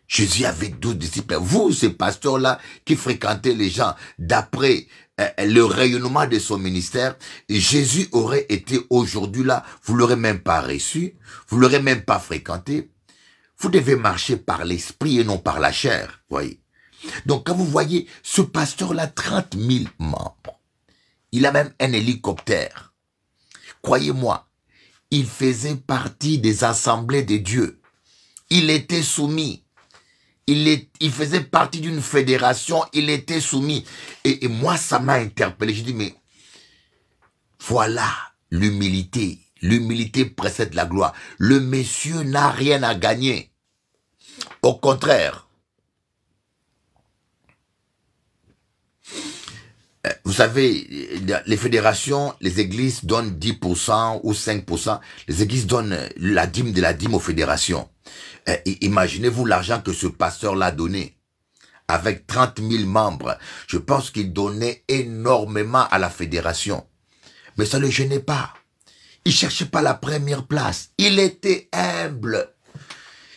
Jésus avait 12 disciples. Vous, ces pasteurs-là, qui fréquentez les gens, d'après le rayonnement de son ministère, Jésus aurait été aujourd'hui là, vous l'aurez même pas reçu, vous l'aurez même pas fréquenté. Vous devez marcher par l'esprit et non par la chair, voyez. Donc, quand vous voyez ce pasteur-là, 30 000 membres, il a même un hélicoptère. Croyez-moi, il faisait partie des assemblées de Dieu. Il était soumis. Il faisait partie d'une fédération, il était soumis. Et moi, ça m'a interpellé. Je dis, mais voilà l'humilité. L'humilité précède la gloire. Le monsieur n'a rien à gagner. Au contraire. Vous savez, les fédérations, les églises donnent 10% ou 5%. Les églises donnent la dîme aux fédérations. Imaginez-vous l'argent que ce pasteur-là donné. Avec 30 000 membres, je pense qu'il donnait énormément à la fédération. Mais ça ne le gênait pas. Il cherchait pas la première place. Il était humble.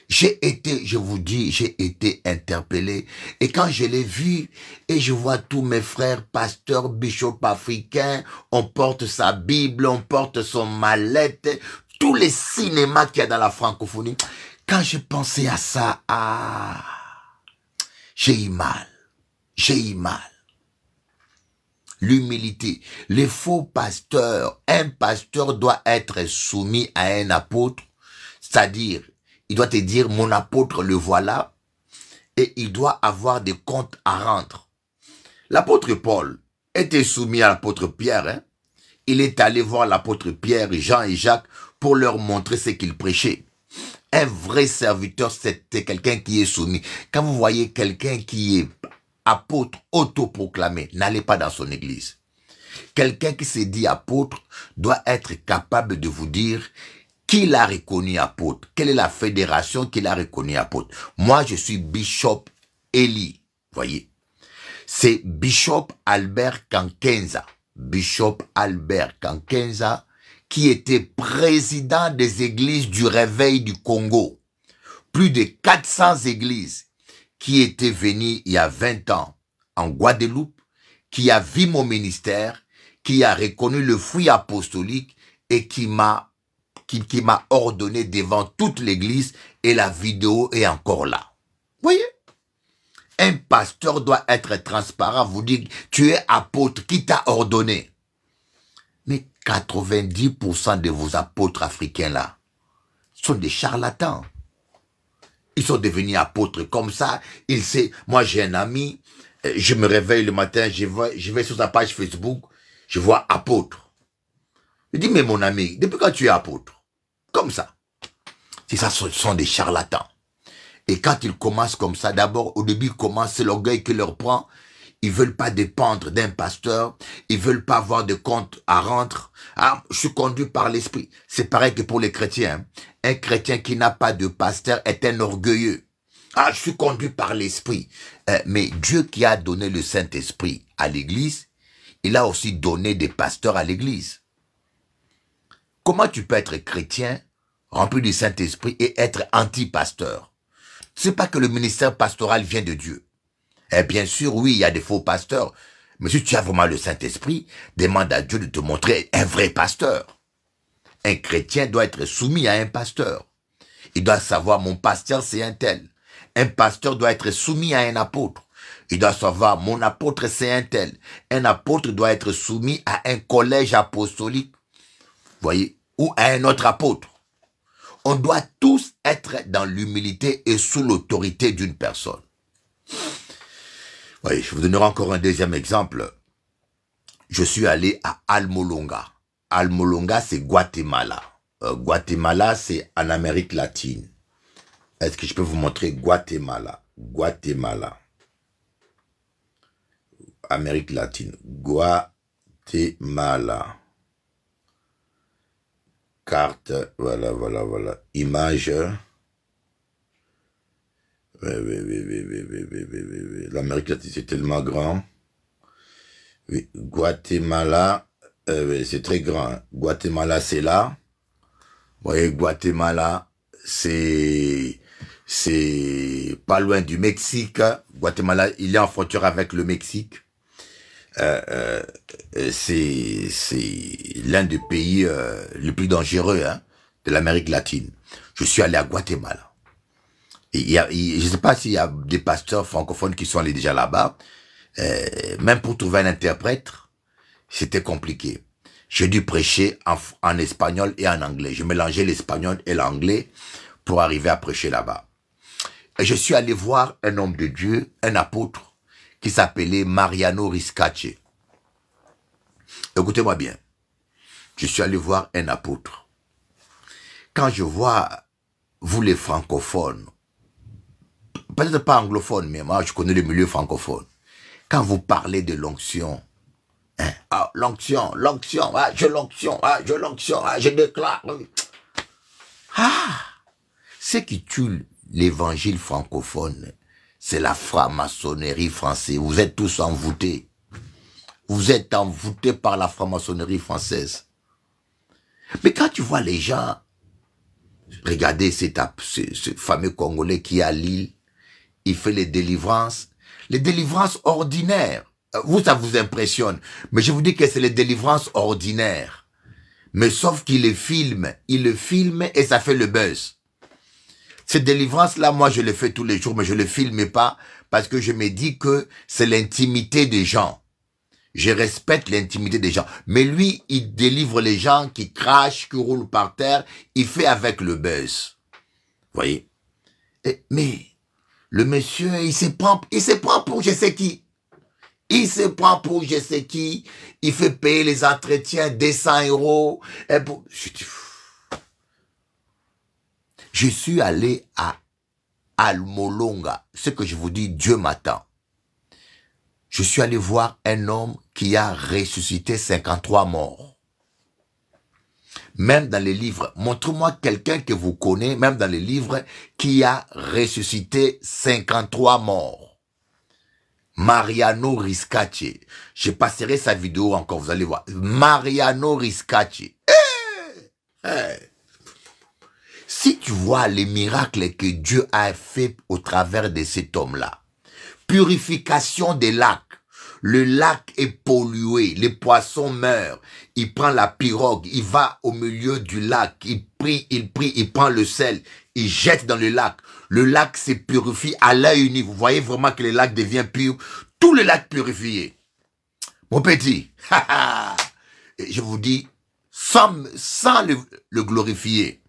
Je vous dis, j'ai été interpellé. Et quand je l'ai vu, et je vois tous mes frères, pasteurs, bishops africains, on porte sa Bible, on porte son mallette, tous les cinémas qu'il y a dans la francophonie. Quand je pensais à ça, j'ai eu mal. J'ai eu mal. L'humilité. Les faux pasteurs, un pasteur doit être soumis à un apôtre, c'est-à-dire, il doit te dire, mon apôtre, le voilà, et il doit avoir des comptes à rendre. L'apôtre Paul était soumis à l'apôtre Pierre. Hein? Il est allé voir l'apôtre Pierre, Jean et Jacques pour leur montrer ce qu'il prêchait. Un vrai serviteur, c'était quelqu'un qui est soumis. Quand vous voyez quelqu'un qui est apôtre autoproclamé, n'allez pas dans son église. Quelqu'un qui se dit apôtre doit être capable de vous dire qui l'a reconnu apôtre, quelle est la fédération qui l'a reconnu apôtre. Moi, je suis Bishop Eli, voyez. C'est Bishop Albert Kankenza. Bishop Albert Kankenza, qui était président des églises du réveil du Congo. Plus de 400 églises qui étaient venues il y a 20 ans en Guadeloupe, qui a vu mon ministère, qui a reconnu le fruit apostolique et qui m'a ordonné devant toute l'église et la vidéo est encore là. Voyez? Un pasteur doit être transparent, vous dire, tu es apôtre, qui t'a ordonné? Mais 90% de vos apôtres africains là sont des charlatans. Ils sont devenus apôtres comme ça. Moi j'ai un ami, je me réveille le matin, je vais sur sa page Facebook, je vois apôtre. Je dis, mais mon ami, depuis quand tu es apôtre? Comme ça. C'est ça, ce sont des charlatans. Et quand ils commencent comme ça, d'abord, au début, c'est l'orgueil qui leur prend. Ils veulent pas dépendre d'un pasteur. Ils veulent pas avoir de compte à rendre. Ah, je suis conduit par l'esprit. C'est pareil que pour les chrétiens. Un chrétien qui n'a pas de pasteur est un orgueilleux. Ah, je suis conduit par l'esprit. Mais Dieu qui a donné le Saint-Esprit à l'église, il a aussi donné des pasteurs à l'église. Comment tu peux être chrétien, rempli du Saint-Esprit et être anti-pasteur? C'est pas que le ministère pastoral vient de Dieu. Et bien sûr, oui, il y a des faux pasteurs. Mais si tu as vraiment le Saint-Esprit, demande à Dieu de te montrer un vrai pasteur. Un chrétien doit être soumis à un pasteur. Il doit savoir, mon pasteur, c'est un tel. Un pasteur doit être soumis à un apôtre. Il doit savoir, mon apôtre, c'est un tel. Un apôtre doit être soumis à un collège apostolique, voyez, ou à un autre apôtre. On doit tous être dans l'humilité et sous l'autorité d'une personne. Oui, je vous donnerai encore un deuxième exemple. Je suis allé à Almolonga. Almolonga, c'est Guatemala. Guatemala, c'est en Amérique latine. Est-ce que je peux vous montrer Guatemala? Guatemala. Amérique latine. Guatemala. Carte, voilà. Image. Oui. L'Amérique latine, c'est tellement grand. Oui, Guatemala, c'est très grand. Hein. Guatemala, c'est là. Vous voyez, Guatemala, c'est pas loin du Mexique. Guatemala, il est en frontière avec le Mexique. C'est l'un des pays les plus dangereux de l'Amérique latine. Je suis allé à Guatemala. Et je ne sais pas s'il y a des pasteurs francophones qui sont allés déjà là-bas. Même pour trouver un interprète, c'était compliqué. J'ai dû prêcher en espagnol et en anglais. Je mélangeais l'espagnol et l'anglais pour arriver à prêcher là-bas. Et je suis allé voir un homme de Dieu, un apôtre, qui s'appelait Mariano Riscache. Écoutez-moi bien. Je suis allé voir un apôtre. Quand je vois, vous les francophones, peut-être pas anglophones, mais moi je connais le milieu francophone. Quand vous parlez de l'onction, l'onction, je déclare. Ce qui tue l'évangile francophone, c'est la franc-maçonnerie française. Vous êtes tous envoûtés. Vous êtes envoûtés par la franc-maçonnerie française. Mais quand tu vois les gens, regardez ce fameux Congolais qui est à Lille, il fait les délivrances ordinaires. Vous, ça vous impressionne. Mais je vous dis que c'est les délivrances ordinaires. Mais sauf qu'il les filme. Il le filme et ça fait le buzz. Ces délivrances-là, moi, je les fais tous les jours, mais je ne les filme pas parce que je me dis que c'est l'intimité des gens. Je respecte l'intimité des gens. Mais lui, il délivre les gens qui crachent, qui roulent par terre. Il fait avec le buzz. Vous voyez? Mais le monsieur, il se prend pour je sais qui. Il se prend pour je sais qui. Il fait payer les entretiens 200 €. Et pour... Je suis allé à Almolonga. Ce que je vous dis, Dieu m'attend. Je suis allé voir un homme qui a ressuscité 53 morts. Même dans les livres, montre-moi quelqu'un que vous connaissez, même dans les livres, qui a ressuscité 53 morts. Mariano Riscache. Je passerai sa vidéo encore, vous allez voir. Mariano Riscache. Si tu vois les miracles que Dieu a fait au travers de cet homme-là, purification des lacs, le lac est pollué, les poissons meurent, il prend la pirogue, il va au milieu du lac, il prie, il prend le sel, il jette dans le lac se purifie à l'œil nu, vous voyez vraiment que le lac devient pur, tout le lac purifié. Mon petit, je vous dis, sans le glorifier,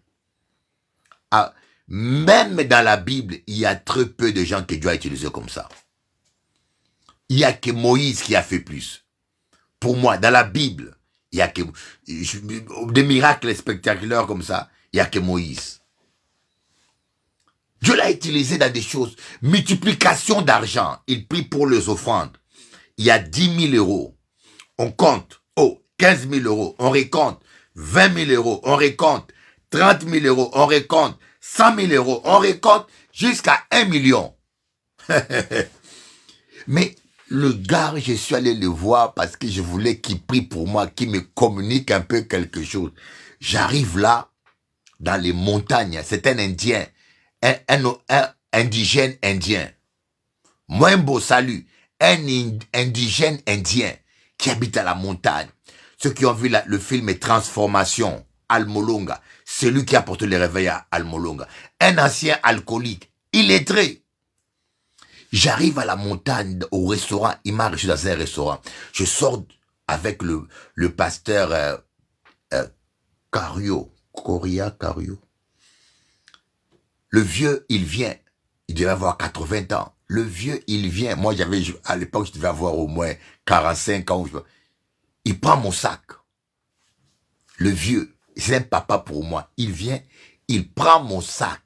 même dans la Bible, il y a très peu de gens que Dieu a utilisés comme ça. Il n'y a que Moïse qui a fait plus. Pour moi, dans la Bible, il n'y a que des miracles spectaculaires comme ça, il n'y a que Moïse. Dieu l'a utilisé dans des choses. Multiplication d'argent. Il prie pour les offrandes. Il y a 10 000 €. On compte. 15 000 €. On récompte. 20 000 €. On récompte. 30 000 €. On récompte. 100 000 €. On récompte jusqu'à 1 million. Mais le gars, je suis allé le voir parce que je voulais qu'il prie pour moi, qu'il me communique un peu quelque chose. J'arrive là, dans les montagnes. C'est un Indien. Un indigène indien. Mwembo, salut. Un indigène indien qui habite à la montagne. Ceux qui ont vu le film Transformation, Almolonga, c'est lui qui a porté le réveil à Almolonga. Un ancien alcoolique, illettré. J'arrive à la montagne, au restaurant, il m'a reçu dans un restaurant. Je sors avec le pasteur Cario. Le vieux, il vient. Il devait avoir 80 ans. Le vieux, il vient. Moi, à l'époque, je devais avoir au moins 45 ans. Il prend mon sac. Le vieux, c'est un papa pour moi. Il vient, il prend mon sac.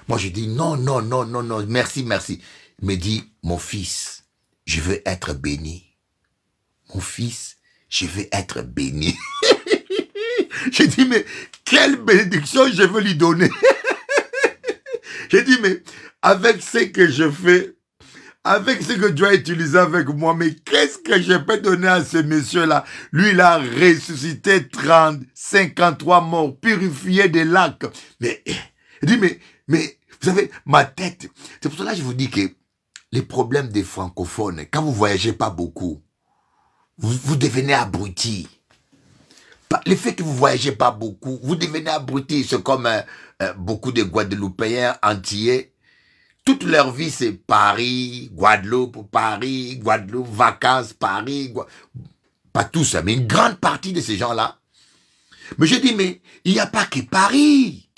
Moi, je dis non, non, non, non, non, merci, merci. Il me dit, mon fils, je veux être béni. Mon fils, je veux être béni. J'ai dit, mais quelle bénédiction je veux lui donner? J'ai dit, mais avec ce que je fais, avec ce que Dieu a utilisé avec moi, mais qu'est-ce que je peux donner à ce monsieur-là? Lui, il a ressuscité 53 morts, purifié des lacs. Mais, il dit, mais, vous savez, ma tête, c'est pour cela que je vous dis que les problèmes des francophones, quand vous voyagez pas beaucoup, vous devenez abrutis. Le fait que vous voyagez pas beaucoup, vous devenez abrutis. C'est comme beaucoup de Guadeloupéens antillais. Toute leur vie, c'est Paris, Guadeloupe, vacances, Paris. Pas tous, mais une grande partie de ces gens-là. Mais je dis, mais il n'y a pas que Paris.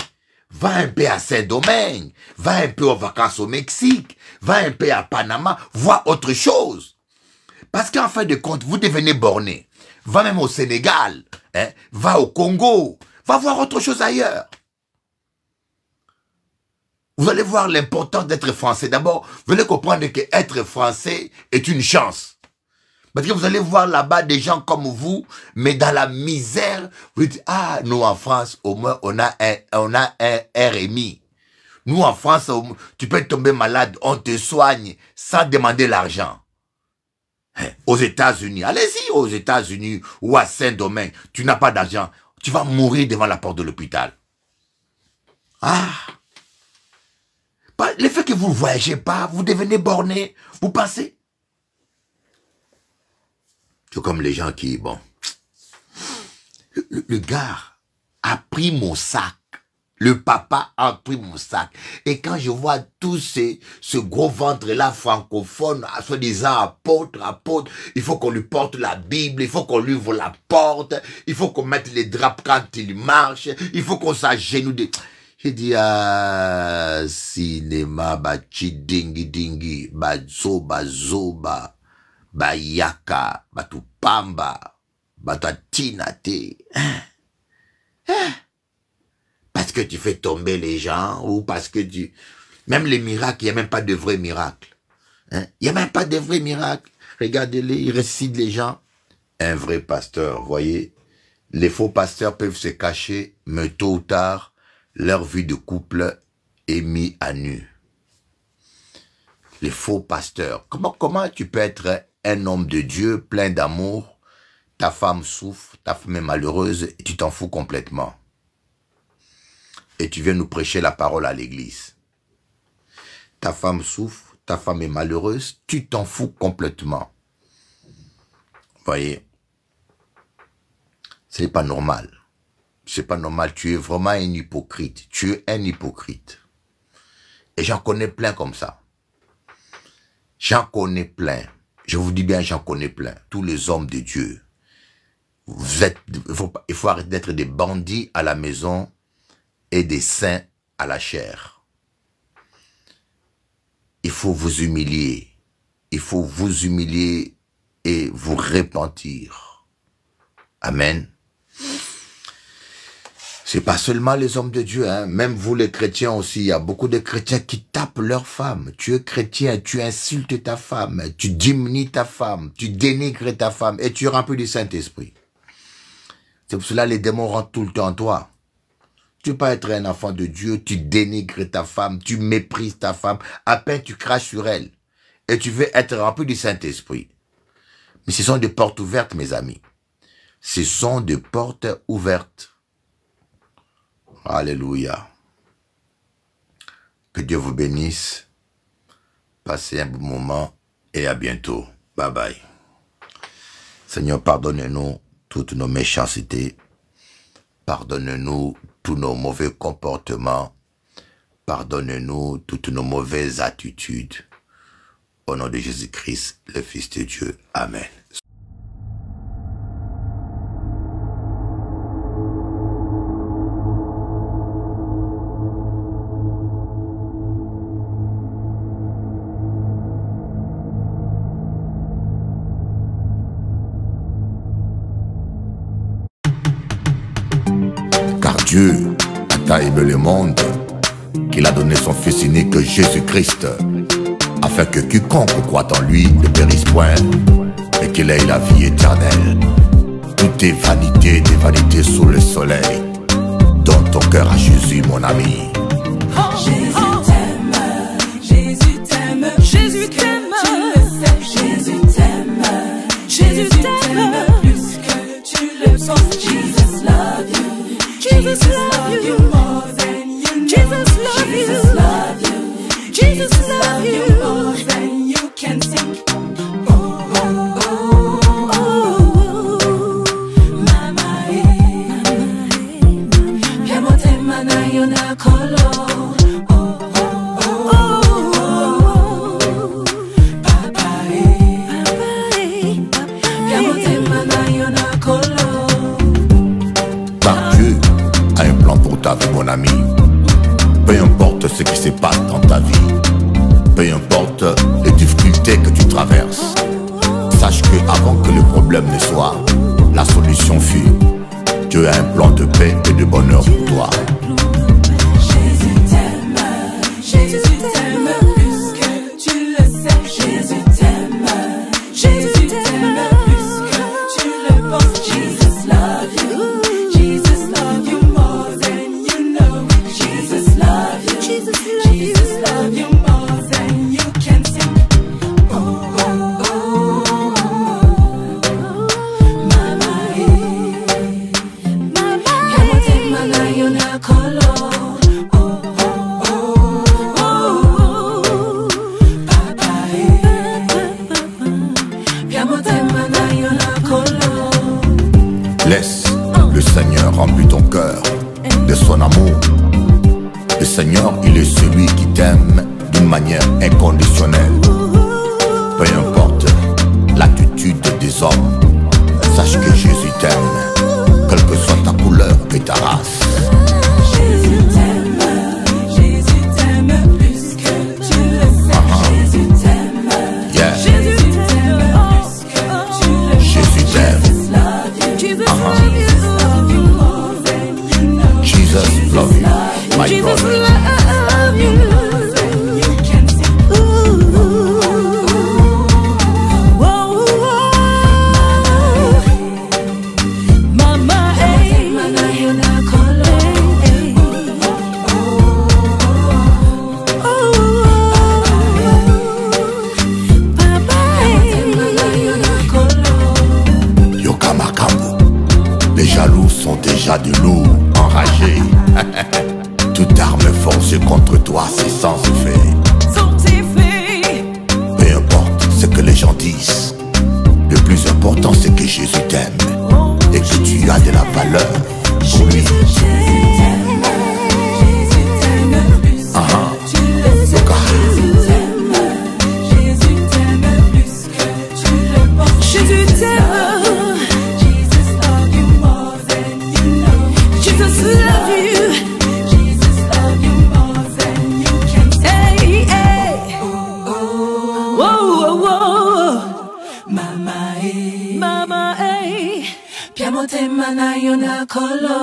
Va un peu à Saint-Domingue, va un peu aux vacances au Mexique, va un peu à Panama, vois autre chose. Parce qu'en fin de compte, vous devenez borné. Va même au Sénégal, hein, va au Congo, va voir autre chose ailleurs. Vous allez voir l'importance d'être français. D'abord, vous allez comprendre que être français est une chance. Parce que vous allez voir là-bas des gens comme vous, mais dans la misère, vous dites, ah, nous en France, au moins, on a un RMI. Nous en France, tu peux tomber malade, on te soigne sans demander l'argent. Aux États-Unis, allez-y aux États-Unis ou à Saint-Domingue, tu n'as pas d'argent, tu vas mourir devant la porte de l'hôpital. Ah! Le fait que vous ne voyagez pas, vous devenez borné, vous pensez. C'est comme les gens qui, bon, le gars a pris mon sac. Le papa a pris mon sac. Et quand je vois tout ce gros ventre-là francophone, soi-disant apôtre, il faut qu'on lui porte la Bible, il faut qu'on lui ouvre la porte, il faut qu'on mette les draps quand il marche, il faut qu'on s'agenouille. J'ai dit, ah, cinéma, chidingi dingi, zoba, yaka, tupamba, tatinate. Parce que tu fais tomber les gens, ou parce que tu... Même les miracles, il n'y a même pas de vrais miracles. Il n'y a même pas de vrais miracles. Regardez-les, ils récitent les gens. Un vrai pasteur, voyez. Les faux pasteurs peuvent se cacher, mais tôt ou tard, leur vie de couple est mise à nu. Les faux pasteurs. Comment tu peux être un homme de Dieu, plein d'amour, ta femme souffre, ta femme est malheureuse, et tu t'en fous complètement. Et tu viens nous prêcher la parole à l'église. Ta femme souffre, ta femme est malheureuse, tu t'en fous complètement. Voyez, c'est pas normal. C'est pas normal, tu es vraiment un hypocrite. Tu es un hypocrite. Et j'en connais plein comme ça. J'en connais plein. Je vous dis bien, j'en connais plein. Tous les hommes de Dieu. Il faut arrêter d'être des bandits à la maison et des saints à la chair. Il faut vous humilier. Il faut vous humilier et vous repentir. Amen. C'est pas seulement les hommes de Dieu, hein. Même vous les chrétiens aussi, il y a beaucoup de chrétiens qui tapent leur femme. Tu es chrétien, tu insultes ta femme, tu diminues ta femme, tu dénigres ta femme et tu es rempli du Saint-Esprit. C'est pour cela que les démons rentrent tout le temps en toi. Tu peux pas être un enfant de Dieu, tu dénigres ta femme, tu méprises ta femme, à peine tu craches sur elle. Et tu veux être rempli du Saint-Esprit. Mais ce sont des portes ouvertes, mes amis. Ce sont des portes ouvertes. Alléluia. Que Dieu vous bénisse. Passez un bon moment et à bientôt. Bye bye. Seigneur, pardonne-nous toutes nos méchancetés. Pardonne-nous tous nos mauvais comportements. Pardonne-nous toutes nos mauvaises attitudes. Au nom de Jésus-Christ, le Fils de Dieu. Amen. Car Dieu a tant aimé le monde qu'il a donné son Fils unique Jésus-Christ, afin que quiconque croit en lui ne périsse point, mais qu'il ait la vie éternelle. Tout est vanité, des vanités sous le soleil. Donne ton cœur à Jésus, mon ami. Jésus t'aime, Jésus t'aime, Jésus t'aime, tu le sais. Jésus t'aime, Jésus t'aime plus que tu le penses. Jesus love you, Jesus love you more than you know. Jesus love you, Jesus love you more than you can think. Oh, oh, oh, oh, oh. Mama, piamo te manayo na kolo. Mon ami, peu importe ce qui se passe dans ta vie, peu importe les difficultés que tu traverses, sache que avant que le problème ne soit, la solution fut. Dieu a un plan de paix et de bonheur pour toi. Jésus t'aime, Jésus t'aime plus que tu le sais. Jésus t'aime, Jésus t'aime plus que tu le penses. Jesus love you, Jesus love you more than you know. Jesus love you, Jesus love you more than you can think. Oh, oh, oh, oh. Mama, piamo te manayo na kolo. Oh, oh, oh, oh. Papa, piamo te manayo na kolo. Laisse le Seigneur remplir ton cœur de son amour. Le Seigneur, il est celui qui t'aime d'une manière inconditionnelle. Peu importe l'attitude des hommes, sache que Jésus t'aime, quelle que soit ta couleur et ta race. Jésus t'aime plus que tu le sais. Jésus t'aime, Yeah. Jésus t'aime plus que tu le sais. Jésus t'aime. Jesus love you more than you know. Jesus love you, my Jesus brother. love you more than you can think. Ooh, whoa, Mama, manayo na kolo. Papa, manayo na kolo. Yokamakambo, les jaloux sont déjà de loups enragés. Toute arme forgée contre toi, c'est sans effet. Peu importe ce que les gens disent, le plus important c'est que Jésus t'aime et que tu as de la valeur pour lui. Jésus t'aime, Jesus love you more than you know. Jesus love you, Jesus love you more than you can say. Hey, hey. Whoa, whoa, whoa. Mama, Mama, piamo te manayo na kolo.